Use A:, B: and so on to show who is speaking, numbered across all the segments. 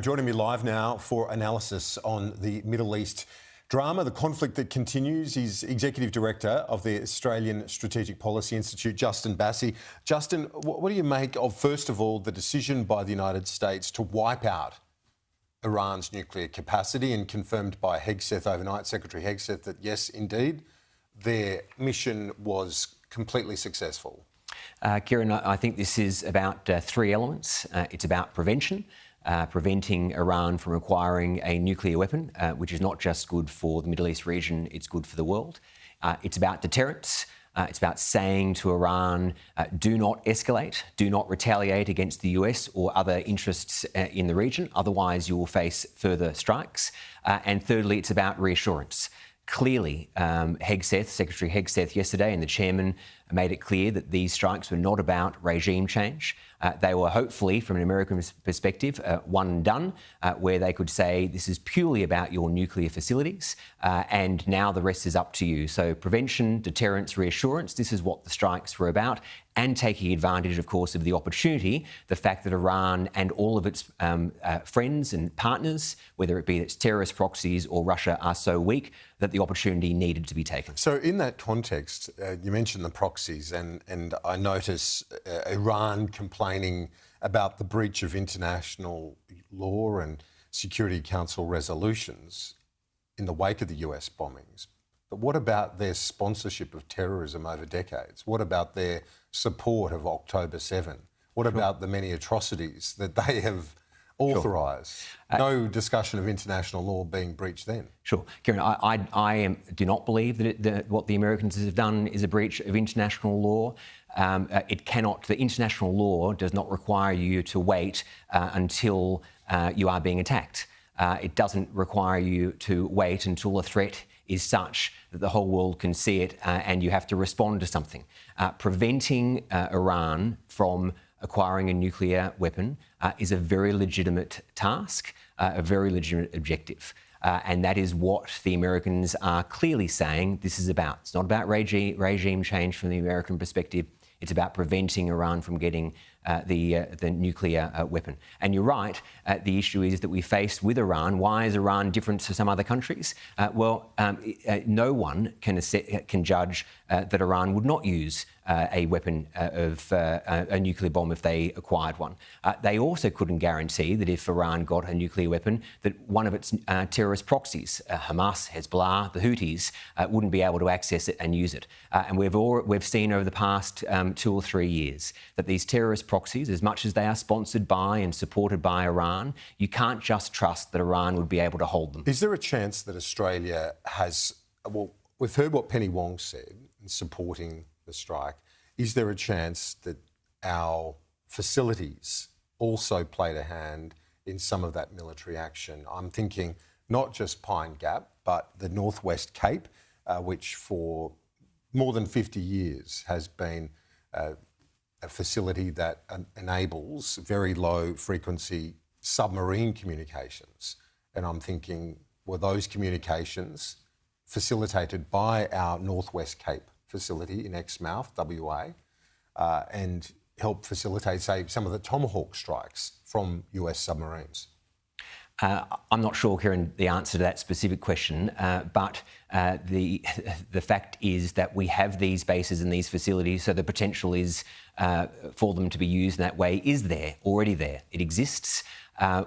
A: Joining me live now for analysis on the Middle East drama, the conflict that continues, is Executive Director of the Australian Strategic Policy Institute, Justin Bassi. Justin, what do you make of, first of all, the decision by the United States to wipe out Iran's nuclear capacity, and confirmed by Hegseth overnight, Secretary Hegseth, that yes, indeed, their mission was completely successful?
B: Kieran, I think this is about three elements. It's about prevention. Preventing Iran from acquiring a nuclear weapon, which is not just good for the Middle East region, it's good for the world. It's about deterrence. It's about saying to Iran, do not escalate, do not retaliate against the US or other interests in the region, otherwise you will face further strikes. And thirdly, it's about reassurance. Clearly, Secretary Hegseth yesterday and the chairman made it clear that these strikes were not about regime change. They were hopefully, from an American perspective, one and done, where they could say this is purely about your nuclear facilities and now the rest is up to you. So prevention, deterrence, reassurance, this is what the strikes were about, and taking advantage, of course, of the opportunity, the fact that Iran and all of its friends and partners, whether it be its terrorist proxies or Russia, are so weak that the opportunity needed to be taken.
A: So in that context, you mentioned the proxies, and I notice Iran complaining about the breach of international law and Security Council resolutions in the wake of the US bombings. But what about their sponsorship of terrorism over decades? What about their support of October 7? What about the many atrocities that they have authorised? No discussion of international law being breached then.
B: Sure. Kieran, I do not believe that what the Americans have done is a breach of international law. The international law does not require you to wait until you are being attacked. It doesn't require you to wait until a threat is such that the whole world can see it and you have to respond to something. Preventing Iran from acquiring a nuclear weapon is a very legitimate task, a very legitimate objective. And that is what the Americans are clearly saying this is about. It's not about regime change from the American perspective. It's about preventing Iran from getting the nuclear weapon. And you're right, the issue is that we face with Iran. Why is Iran different to some other countries? No one can judge that Iran would not use a weapon of a nuclear bomb if they acquired one. They also couldn't guarantee that if Iran got a nuclear weapon, that one of its terrorist proxies, Hamas, Hezbollah, the Houthis, wouldn't be able to access it and use it. And we've seen over the past 2 or 3 years that these terrorist proxies, as much as they are sponsored by and supported by Iran, you can't just trust that Iran would be able to hold them.
A: Is there a chance that Australia has... Well, we've heard what Penny Wong said in supporting the strike. Is there a chance that our facilities also played a hand in some of that military action? I'm thinking not just Pine Gap, but the Northwest Cape, which for more than 50 years has been a facility that enables very low frequency submarine communications. And I'm thinking, were those communications facilitated by our Northwest Cape facility in Exmouth, WA, and help facilitate, say, some of the Tomahawk strikes from US submarines?
B: I'm not sure, Kieran, the answer to that specific question, but the fact is that we have these bases and these facilities, so the potential is for them to be used in that way is already there. It exists.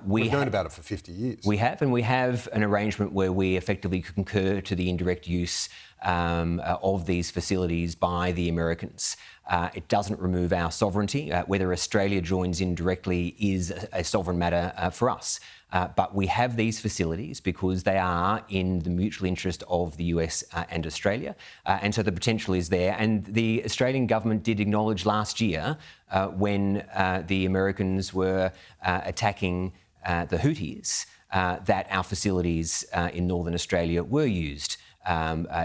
A: We've known about it for 50 years.
B: We have an arrangement where we effectively concur to the indirect use of these facilities by the Americans. It doesn't remove our sovereignty. Whether Australia joins in directly is a sovereign matter for us. But we have these facilities because they are in the mutual interest of the US and Australia. And so the potential is there. And the Australian government did acknowledge last year when the Americans were attacking the Houthis that our facilities in Northern Australia were used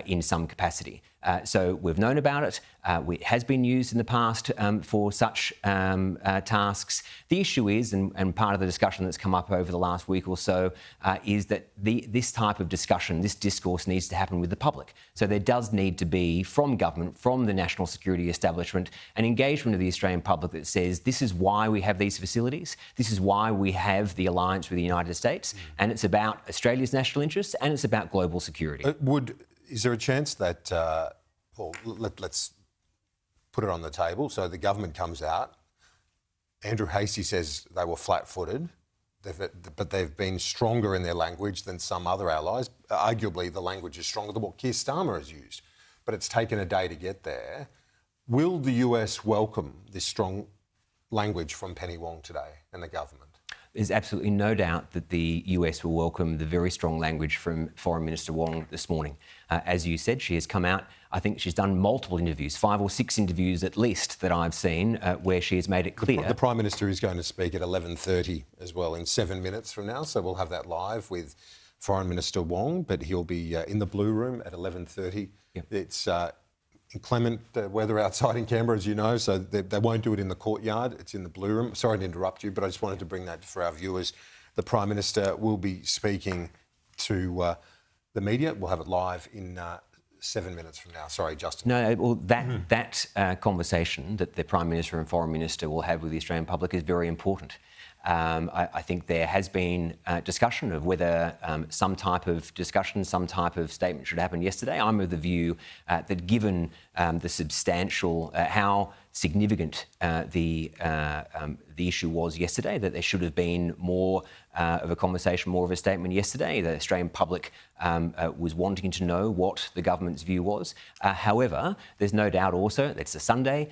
B: in some capacity. So we've known about it. It has been used in the past for such tasks. The issue is, and part of the discussion that's come up over the last week or so, is that this type of discussion, this discourse needs to happen with the public. So there does need to be, from government, from the national security establishment, an engagement of the Australian public that says this is why we have these facilities, this is why we have the alliance with the United States, and it's about Australia's national interests and it's about global security.
A: Is there a chance that, let's put it on the table, so the government comes out, Andrew Hastie says they were flat-footed, but they've been stronger in their language than some other allies. Arguably, the language is stronger than what Keir Starmer has used, but it's taken a day to get there. Will the US welcome this strong language from Penny Wong today and the government?
B: There's absolutely no doubt that the US will welcome the very strong language from Foreign Minister Wong this morning. As you said, she has come out. I think she's done multiple interviews, 5 or 6 interviews at least that I've seen, where she has made it clear.
A: The Prime Minister is going to speak at 11:30 as well, in 7 minutes from now, so we'll have that live with Foreign Minister Wong, but he'll be in the Blue Room at 11:30. Yep. It's inclement weather outside in Canberra, as you know, so they won't do it in the courtyard. It's in the Blue Room. Sorry to interrupt you, but I just wanted to bring that for our viewers. The Prime Minister will be speaking to the media. We'll have it live in 7 minutes from now. Sorry, Justin.
B: No, well, that conversation that the Prime Minister and Foreign Minister will have with the Australian public is very important. I think there has been discussion of whether some type of discussion, some type of statement should happen yesterday. I'm of the view that given the substantial, how significant the issue was yesterday, that there should have been more of a conversation, more of a statement yesterday. The Australian public was wanting to know what the government's view was. However, there's no doubt also, it's a Sunday,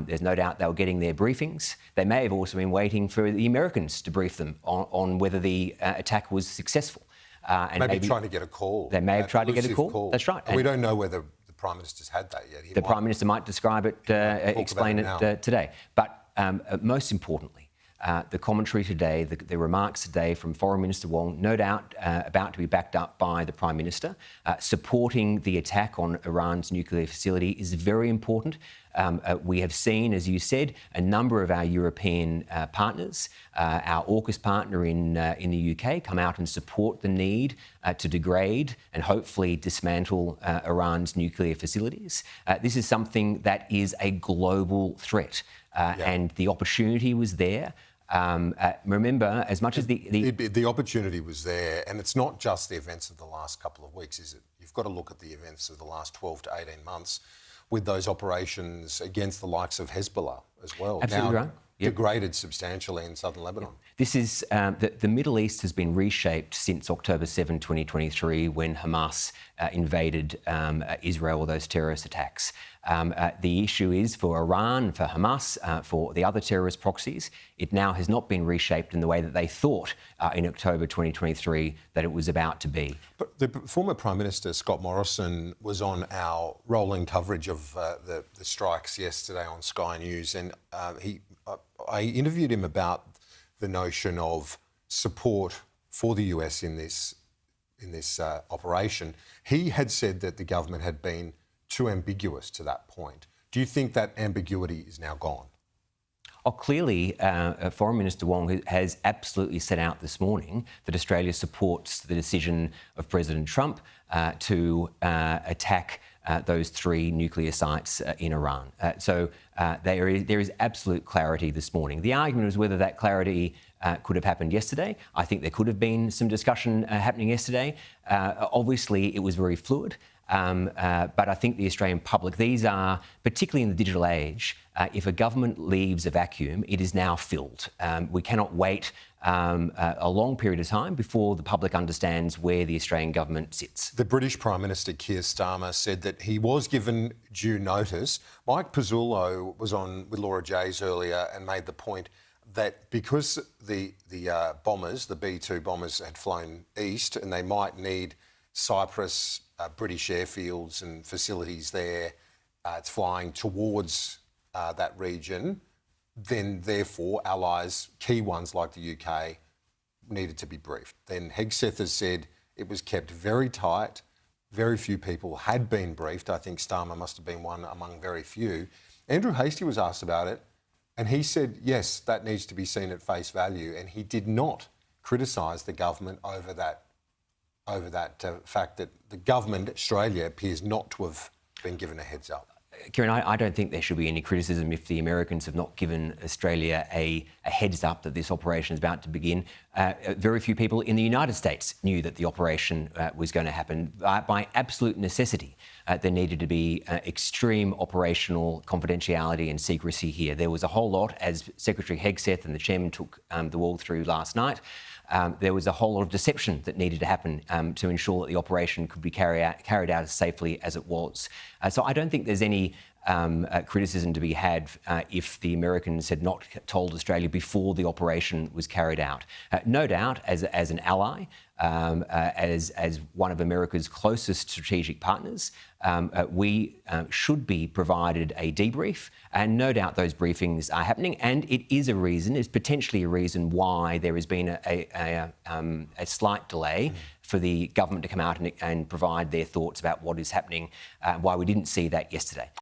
B: there's no doubt they were getting their briefings. They may have also been waiting for the Americans to brief them on whether the attack was successful.
A: And maybe trying to get a call.
B: They may have tried to get a call. That's right.
A: And we don't know whether the Prime Minister's had that yet.
B: The Prime Minister might describe it, explain it today. But most importantly, the commentary today, the remarks today from Foreign Minister Wong, no doubt about to be backed up by the Prime Minister, supporting the attack on Iran's nuclear facility is very important. We have seen, as you said, a number of our European partners, our AUKUS partner in the UK, come out and support the need to degrade and hopefully dismantle Iran's nuclear facilities. This is something that is a global threat, and the opportunity was there. Remember, as much as
A: the opportunity was there, and it's not just the events of the last couple of weeks, is it? You've got to look at the events of the last 12 to 18 months with those operations against the likes of Hezbollah as well.
B: Absolutely right.
A: Degraded substantially in southern Lebanon.
B: This is the Middle East has been reshaped since October 7, 2023, when Hamas invaded Israel with those terrorist attacks. The issue is for Iran, for Hamas, for the other terrorist proxies, it now has not been reshaped in the way that they thought in October 2023 that it was about to be.
A: But the former Prime Minister, Scott Morrison, was on our rolling coverage of the strikes yesterday on Sky News, and I interviewed him about the notion of support for the US in this operation. He had said that the government had been too ambiguous to that point. Do you think that ambiguity is now gone?
B: Clearly, Foreign Minister Wong has absolutely set out this morning that Australia supports the decision of President Trump to attack those 3 nuclear sites in Iran. So there is absolute clarity this morning. The argument is whether that clarity could have happened yesterday. I think there could have been some discussion happening yesterday. Obviously, it was very fluid. But I think the Australian public, these are, particularly in the digital age, if a government leaves a vacuum, it is now filled. We cannot wait a long period of time before the public understands where the Australian government sits.
A: The British Prime Minister, Keir Starmer, said that he was given due notice. Mike Pizzullo was on with Laura Jays earlier and made the point that because the bombers, the B-2 bombers, had flown east and they might need Cyprus, British airfields and facilities there, it's flying towards that region, then therefore allies, key ones like the UK, needed to be briefed. Then Hegseth has said it was kept very tight, Very few people had been briefed. I think Starmer must have been one among very few. Andrew Hastie was asked about it, and he said, yes, that needs to be seen at face value, and he did not criticise the government over that fact that the government, Australia, appears not to have been given a heads up.
B: Kieran, I don't think there should be any criticism if the Americans have not given Australia a heads up that this operation is about to begin. Very few people in the United States knew that the operation was going to happen. By absolute necessity, there needed to be extreme operational confidentiality and secrecy here. There was a whole lot, as Secretary Hegseth and the Chairman took the wall through last night. There was a whole lot of deception that needed to happen to ensure that the operation could be carried out as safely as it was. So I don't think there's any criticism to be had if the Americans had not told Australia before the operation was carried out. No doubt, as an ally, as one of America's closest strategic partners, we should be provided a debrief, and no doubt those briefings are happening, and it is a reason, it's potentially a reason why there has been a slight delay for the government to come out and provide their thoughts about what is happening, why we didn't see that yesterday.